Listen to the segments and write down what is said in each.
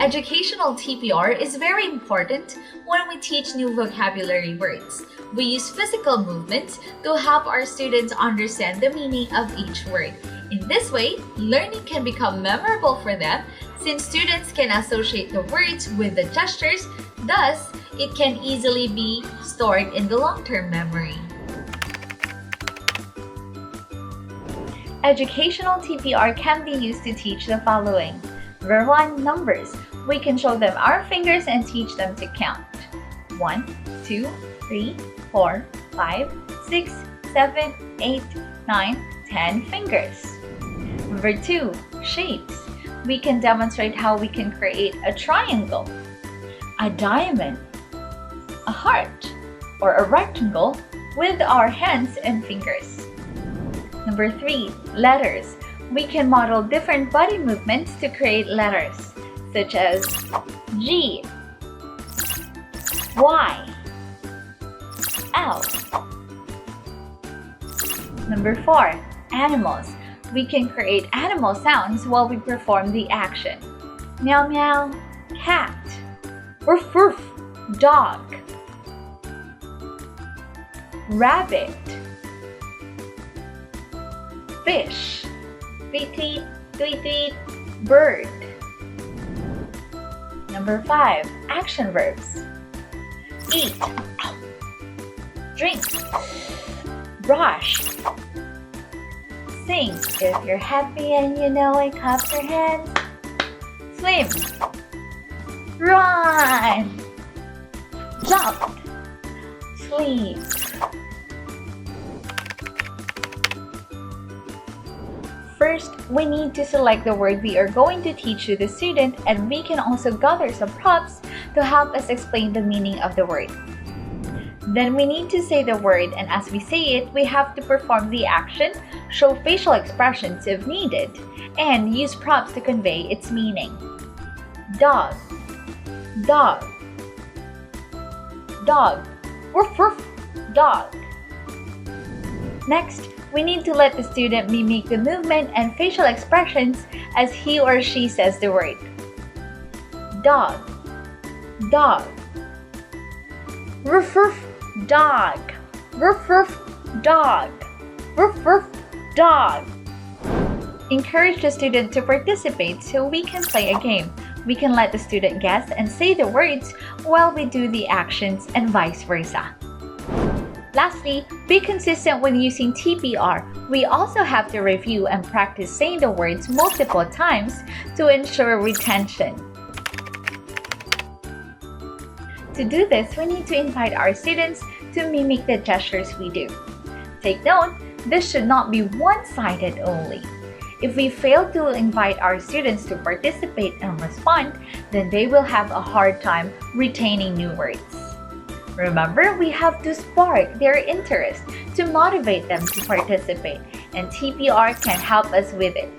Educational TPR is very important when we teach new vocabulary words. We use physical movements to help our students understand the meaning of each word. In this way, learning can become memorable for them since students can associate the words with the gestures, thus, it can easily be stored in the long-term memory. Educational TPR can be used to teach the following. Number 1, numbers. We can show them our fingers and teach them to count. 1, 2, 3, 4, 5, 6, 7, 8, 9, 10 fingers. Number 2, shapes. We can demonstrate how we can create a triangle, a diamond, a heart, or a rectangle with our hands and fingers. Number 3, letters. We can model different body movements to create letters, such as G, Y, L. Number 4, animals. We can create animal sounds while we perform the action. Meow meow, cat. Woof woof, dog. Rabbit. Fish. Tweet tweet, tweet tweet, bird. Number 5, action verbs. Eat. Drink. Brush. Sing. If you're happy and you know it, clap your hands. Swim. Run. Jump. Sleep. First, we need to select the word we are going to teach to the student, and we can also gather some props to help us explain the meaning of the word. Then we need to say the word, and as we say it, we have to perform the action, show facial expressions if needed, and use props to convey its meaning. Dog. Dog. Dog. Woof woof. Dog. Next, we need to let the student mimic the movement and facial expressions as he or she says the word. Dog. Dog. Woof woof. Dog. Woof woof. Dog. Woof woof. Dog. Encourage the student to participate so we can play a game. We can let the student guess and say the words while we do the actions and vice versa. Lastly, be consistent when using TPR. We also have to review and practice saying the words multiple times to ensure retention. To do this, we need to invite our students to mimic the gestures we do. Take note, this should not be one-sided only. If we fail to invite our students to participate and respond, then they will have a hard time retaining new words. Remember, we have to spark their interest to motivate them to participate, and TPR can help us with it.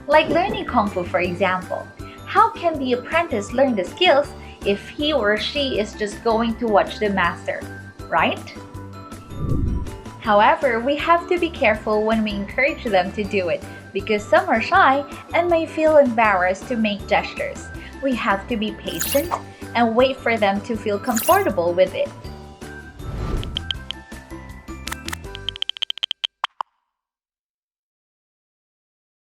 Like learning Kung Fu, for example. How can the apprentice learn the skills if he or she is just going to watch the master, right? However, we have to be careful when we encourage them to do it because some are shy and may feel embarrassed to make gestures. We have to be patient and wait for them to feel comfortable with it.